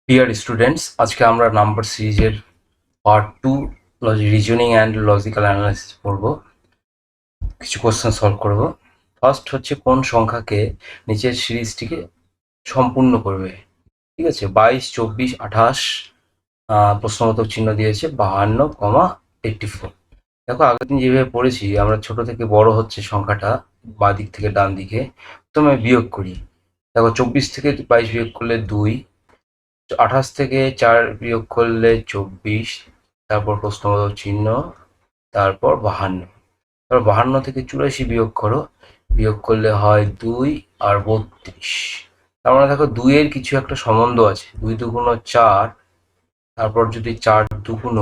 Dear students, আজকে আমরা number সিরিজের part 2 reasoning and logical analysis পড়ব। কিছু কোশ্চেন সলভ করব। ফার্স্ট হচ্ছে কোন সংখ্যাকে নিচের সিরিজটিকে সম্পূর্ণ করবে। ঠিক আছে, 22, 24, 28 প্রশ্নবোধক চিহ্ন দিয়েছে 52,84। দেখো, আগের দিন যেভাবে পড়েছি আমরা ছোট থেকে বড় হচ্ছে সংখ্যাটা বাঁ দিক থেকে ডান দিকে, প্রথমে বিয়োগ করি। দেখো, 24 থেকে 22 বিয়োগ করলে 2, 28 থেকে 4 বিয়োগ করলে 24, তারপর প্রশ্নবোধক চিহ্ন, তারপর 52। তারপর 52 থেকে 84 বিয়োগ করো, বিয়োগ করলে হয় 2 আর 32। তার মানে দেখো 2 এর কিছু একটা সম্বন্ধ আছে, 2 দুগুণ 4, তারপর যদি 4 দুগুণ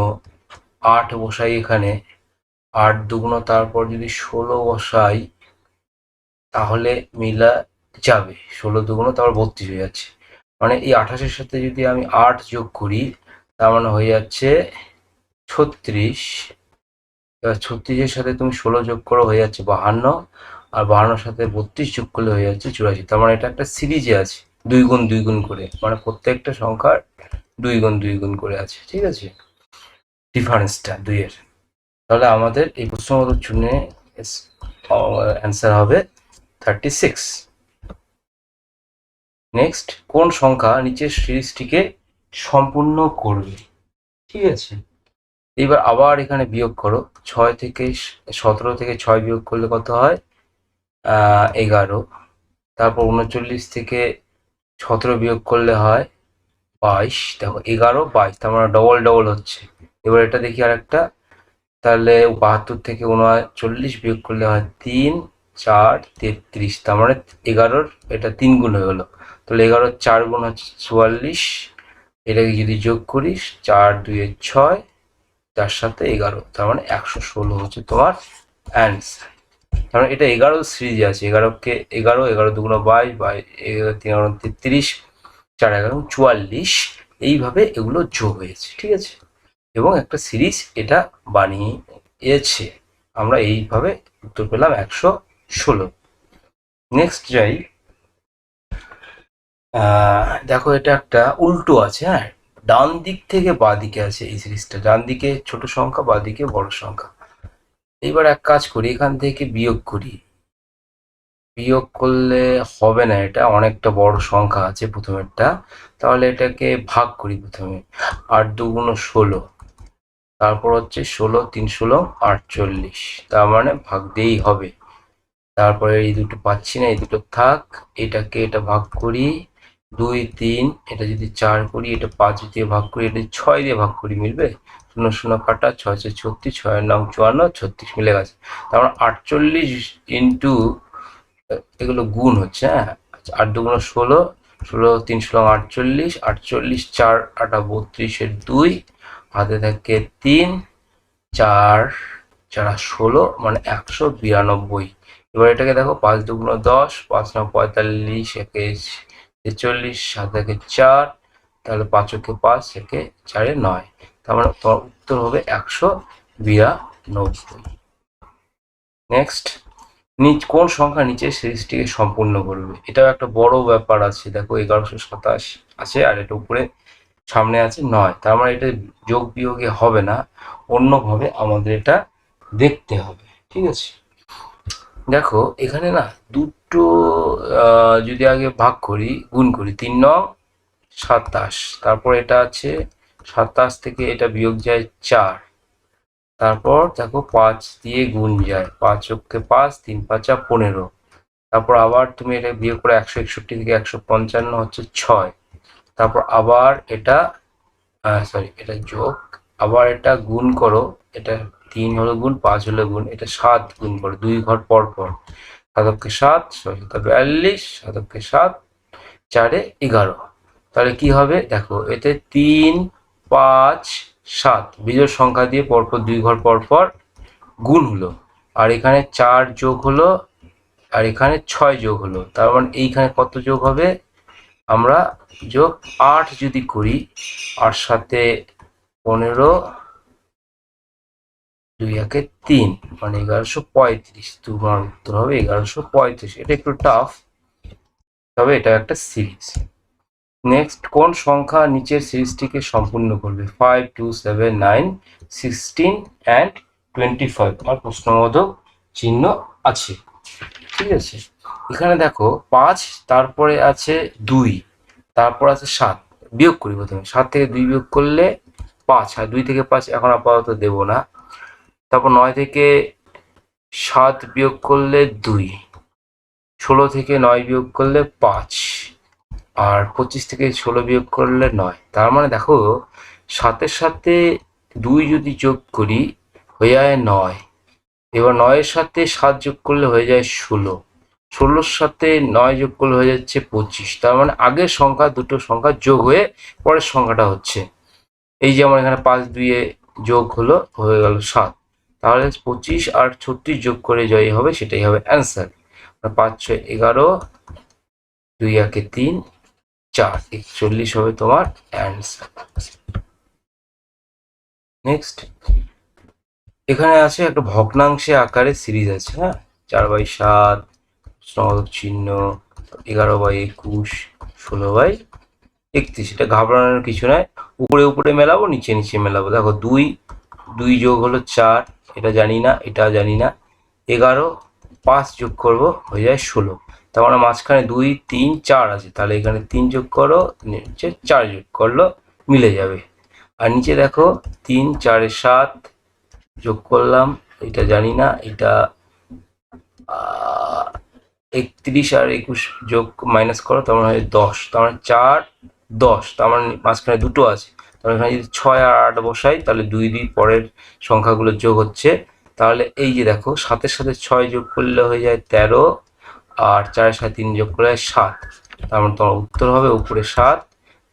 8 বসাই এখানে, 8 দুগুণ তারপর যদি 16 বসাই তাহলে মিলা যাবে। 16 দুগুণ তারপর 32 হয়ে যাচ্ছে, মানে এই 28-এর সাথে যদি আমি 8 যোগ করি তার মানে হয়ে যাচ্ছে 36। এবার 36-এর সাথে তুমি 16 যোগ করো, হয়ে যাচ্ছে 52, আর 52-এর সাথে 32 যোগ করলে হয়ে যাচ্ছে 84। তার মানে এটা একটা সিরিজে আছে 2 গুণ 2 গুণ করে, মানে প্রত্যেকটা সংখ্যার 2 গুণ 2 গুণ করে আছে। ঠিক আছে, ডিফারেন্সটা 2 এর। তাহলে আমাদের এই প্রশ্নবোধক চিহ্নে অ্যান্সার হবে 36। নেক্সট, কোন সংখ্যা নিচের সিরিজটিকে সম্পূর্ণ করবে। ঠিক আছে, এবার আবার এখানে বিয়োগ করো। 6 থেকে 17 থেকে 6 বিয়োগ করলে কত হয়? 11। তারপর 39 থেকে 17 বিয়োগ করলে হয় 22। দেখো 11, 22, তার মানে ডবল ডবল হচ্ছে। এবার এটা দেখি আর একটা, তাহলে 72 থেকে 39 বিয়োগ করলে হয় 3, 4, 33। তার মানে 11-র এটা 3 গুণ হয়ে গেলো। তাহলে 11-র 4 গুণ হচ্ছে 44। এটাকে যদি যোগ করিস, 4 2 6, 4 7 11, তার মানে 116 হচ্ছে তোমার অ্যান্সার। তার মানে এটা 11 সিরিজে আছে। 11কে 11, 11 দুগুণ 22, 22 3 33, 4 11 44, এইভাবে এগুলো যোগ হয়েছে। ঠিক আছে, এবং একটা সিরিজ এটা বানিয়েছে। আমরা এইভাবে উত্তর পেলাম 116। নেক্সট যাই। দেখো, এটা একটা উল্টো আছে। হ্যাঁ, ডান দিক থেকে বাঁ দিকে আছে এই সিরিজটা। ডান দিকে ছোট সংখ্যা, বাঁ দিকে বড় সংখ্যা। এইবার এক কাজ করি, এখান থেকে বিয়োগ করি। বিয়োগ করলে হবে না, এটা অনেকটা বড় সংখ্যা আছে প্রথমেরটা। তাহলে এটাকে ভাগ করি প্রথমে। 8 দুগুণ 16, তারপর হচ্ছে 16 3 16 48, তার মানে ভাগ দিয়েই হবে। তারপরে এই দুটো পাচ্ছি না, এই দুটো থাক। এটাকে এটা ভাগ করি 2 3, এটা যদি 4 করি, এটা 5 দিয়ে ভাগ করি, এটা 6 দিয়ে ভাগ করি, মিলবে? 0 0 কাটা, 6 6 36, 6 9 54, 36 মিলে গেছে। তার মানে 48 ইন্টু, এগুলো গুণ হচ্ছে। হ্যাঁ, 8 দুগুণ 16, 16 3 16 48, 48 4 8 32, 2 হাতে থাকে 3, 4 4 16, মানে 192। এবার এটাকে দেখো, 5 দুগুণ 10, 5 9 45, 1 43, 7 একে 4, তাহলে 5 একে 5, একে 4 9। তার মানে তোমার উত্তর হবে 192। নেক্সট, কোন সংখ্যা নিচে সিরিজটিকে সম্পূর্ণ করবে। এটাও একটা বড় ব্যাপার আছে। দেখো, 1127 আছে, আর এটা উপরে সামনে আছে 9। তার মানে এটা যোগ বিয়োগে হবে না, অন্যভাবে আমাদের এটা দেখতে হবে। ঠিক আছে, দেখো এখানে না দুটো যদি আগে ভাগ করি, গুণ করি, 3 9 27, তারপর এটা আছে 27 থেকে এটা বিয়োগ যায় 4, তারপর দেখো 5 দিয়ে গুণ যায়, 5 অক্ষে 5, 3 5 15। তারপর আবার তুমি এটা বিয়োগ করে 161 থেকে 155 হচ্ছে 6। তারপর আবার এটা সরি, এটা যোগ, আবার এটা গুণ করো। এটা 3 হলো গুণ, 5 হলো গুণ, এটা 7 গুণ করো 2 ঘর পর পর। 7 অক্ষে 7, 6 42, 7 অক্ষে 7, 4 11। তাহলে কি হবে দেখো, এতে 3 5 7 বিজোড় সংখ্যা দিয়ে পরপর 2 ঘর পর পর গুণ হলো, আর এখানে 4 যোগ হলো, আর এখানে 6 যোগ হলো। তার মানে এইখানে কত যোগ হবে? আমরা যোগ 8 যদি করি, 8 সাথে 15, 2 একে 3, মানে 1135। তোমার উত্তর হবে 1135। এটা একটু টাফ, তবে এটা একটা সিরিজ। নেক্সট কোন সংখ্যা নিচের সিরিজটিকে সম্পূর্ণ করবে? 5, 2, 7, 9, 16 অ্যান্ড 25। আমার প্রশ্নবোধক চিহ্ন আছে, ঠিক আছে। এখানে দেখো 5, তারপরে আছে 2, তারপর আছে 7। বিয়োগ করি প্রথমে। 7 থেকে 2 বিয়োগ করলে 5, আর 2 থেকে 5 এখন আপাতত দেব না। তারপর 9 থেকে 7 বিয়োগ করলে 2, 16 থেকে 9 বিয়োগ করলে 5, আর 25 থেকে 16 বিয়োগ করলে 9। তার মানে দেখো 7-এর সাথে 2 যদি যোগ করি হয়ে যায় 9। এবার 9-এর সাথে 7 যোগ করলে হয়ে যায় 16, 16-র সাথে 9 যোগ করলে হয়ে যাচ্ছে 25। তার মানে আগের সংখ্যা দুটো সংখ্যা যোগ হয়ে পরের সংখ্যাটা হচ্ছে। এই যেমন এখানে 5 2-এ যোগ হলো, হয়ে গেল 7। তাহলে 25 আর 36 যোগ করে জয়ী হবে, সেটাই হবে অ্যান্সার। 5 6 11, 2 1 3, 4, 41 হবে তোমার অ্যান্সার। নেক্সট এখানে আছে একটা ভগ্নাংশে আকারে সিরিজ আছে, হ্যাঁ, 4/7, প্রশ্নবোধক চিহ্ন, 11/21, 16/31। এটা ঘাবড়ানোর কিছু নয়, উপরে উপরে মেলাবো, নিচে নিচে মেলাবো। দেখো 2 যোগ হলো 4, এটা জানি না, এটা জানি না। 11, 5 যোগ করবো হয়ে যায় 16। তার মানে মাঝখানে 2 3 4 আছে, তাহলে এখানে 3 যোগ করো, নিচে 4 যোগ করলো, মিলে যাবে। আর নিচে দেখো 3 4 7 যোগ করলাম, এটা জানি না, এটা 31 আর 21 যোগ মাইনাস করো, তার মানে হয় 10। তার মানে 4 10, তার মানে মাঝখানে দুটো আছে। তাহলে এখানে যদি 6 আর 8 বসাই, তাহলে 2 2 পরের সংখ্যাগুলো যোগ হচ্ছে। তাহলে এই যে দেখো 7-এর সাথে 6 যোগ করলে হয়ে যায় 13, আর 4-এর সাথে 3 যোগ করলে হয় 7। তার মানে তোমার উত্তর হবে উপরে 7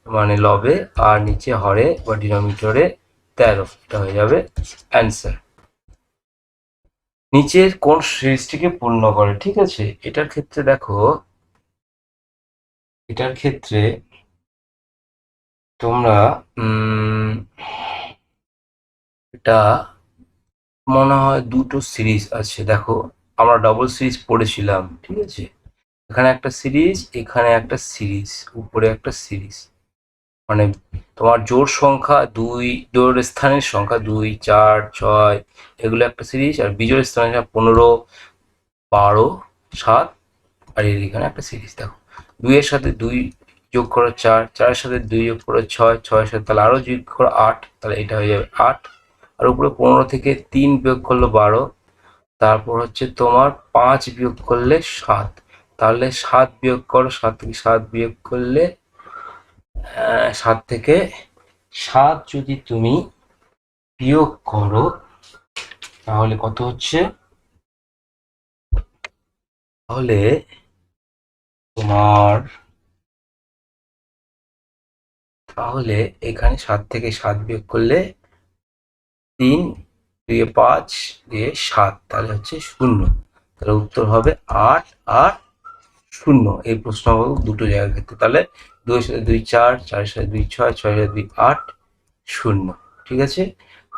মানে লবে, আর নিচে হরে বা ডিনোমিনেটরে 13। এটা হয়ে যাবে অ্যান্সার। নিচের কোন সিরিজটিকে পূর্ণ করে? ঠিক আছে, এটার ক্ষেত্রে দেখো, এটার ক্ষেত্রে তোমরা এটা মনে হয় দুটো সিরিজ আছে। দেখো আমরা ডবল সিরিজ পড়েছিলাম, ঠিক আছে। এখানে একটা সিরিজ, এখানে একটা সিরিজ, উপরে একটা সিরিজ। মানে তোমার জোড় সংখ্যা 2, জোড় স্থানের সংখ্যা 2 4 6, এগুলো একটা সিরিজ। আর বিজোড় স্থানের সংখ্যা 15 12 7, আর এখানে একটা সিরিজ। দেখো 2 এর সাথে 2 যোগ করো 4, 4 এর সাথে 2 যোগ করো 6, 6 এর সাথে তাহলে আরো যোগ করো 8, তাহলে এটা হয়ে যাবে 8। আর উপরে 15 থেকে 3 বিয়োগ করলো 12, তারপর হচ্ছে তোমার 5 বিয়োগ করলে 7, তাহলে 7 বিয়োগ করো, 7 থেকে 7 বিয়োগ করলে 7 থেকে 7 যদি তুমি বিয়োগ করো তাহলে কত হচ্ছে? তাহলে তোমার তাহলে এখানে 7 থেকে 7 বিয়োগ করলে 3 2 5 দিয়ে 7, তাহলে হচ্ছে 0। তাহলে উত্তর হবে 8 আর 0 এই প্রশ্ন দুটো জায়গার ক্ষেত্রে। তাহলে 2 এর সাথে 2 4, 4 এর সাথে 2 6, 6 এর সাথে 2 8, 0, ঠিক আছে।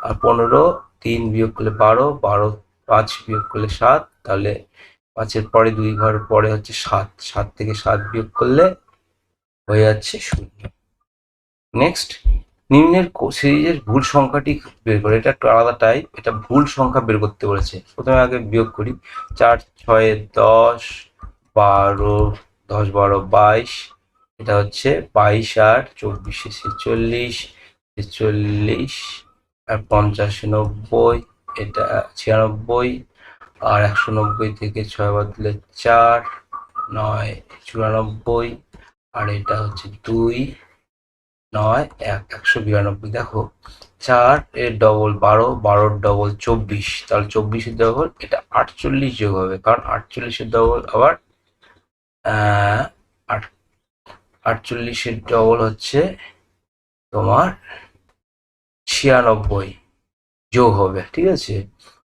আর 15 3 বিয়োগ করলে 12, 12 5 বিয়োগ করলে 7, তাহলে 5 এর পরে 2 ঘর পরে হচ্ছে 7, 7 থেকে 7 বিয়োগ করলে হয়ে যাচ্ছে 0। নেক্সট নিম্নের সিরিজের ভুল সংখ্যাটি বের করে। এটা একটু আলাদা টাইপ, এটা ভুল সংখ্যা বের করতে বলেছে। প্রথমে আগে বিয়োগ করি। 4 6 10 12, 10 12 22, এটা হচ্ছে 22 আর 24 46, 46 আর 50 90, এটা 96, আর 190 থেকে 6 বাদ দিলে 4 9 94, আর এটা হচ্ছে 2 9 1 192। দেখো 4 এর ডবল 12, 12 ডবল 24, তাহলে 24 এর ডবল এটা 48 যোগ হবে, কারণ 48 এর ডবল আবার 48 এর ডবল হচ্ছে তোমার 96 যোগ হবে, ঠিক আছে।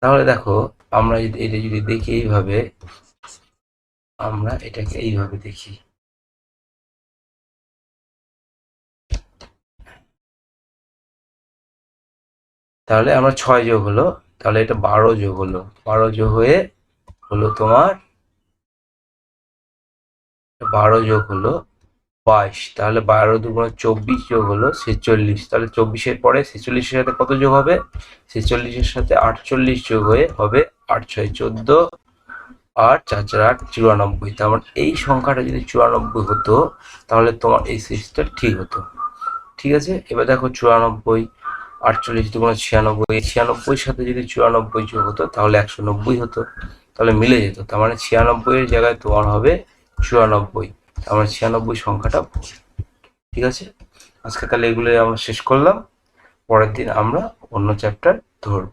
তাহলে দেখো আমরা যদি এটা যদি দেখি এইভাবে, আমরা এটাকে এইভাবে দেখি, তাহলে আমরা 6 যোগ হলো, তাহলে এটা 12 যোগ হলো, 12 যোগ হয়ে হলো তোমার 12 যোগ হলো 22, তাহলে 12 দুগুণ 24 যোগ হলো 46, তাহলে 24-এর পরে 46-এর সাথে কত যোগ হবে? 46-এর সাথে 48 যোগ হয়ে হবে 8 6 14, আর 4 4 8 94। তার মানে এই সংখ্যাটা যদি 94 হতো তাহলে তোমার এই সিরিজটা ঠিক হতো। ঠিক আছে, এবার দেখো 94, 48 দুগুণ 96, 96-এর সাথে যদি 94 যোগ হতো তাহলে 190 হতো, তাহলে মিলে যেত। তার মানে 96-এর জায়গায় তোমার হবে 94, তার মানে 96 সংখ্যাটা ভুল। ঠিক আছে, আজকে তাহলে এগুলো আমরা শেষ করলাম, পরের দিন আমরা অন্য চ্যাপ্টার ধরব।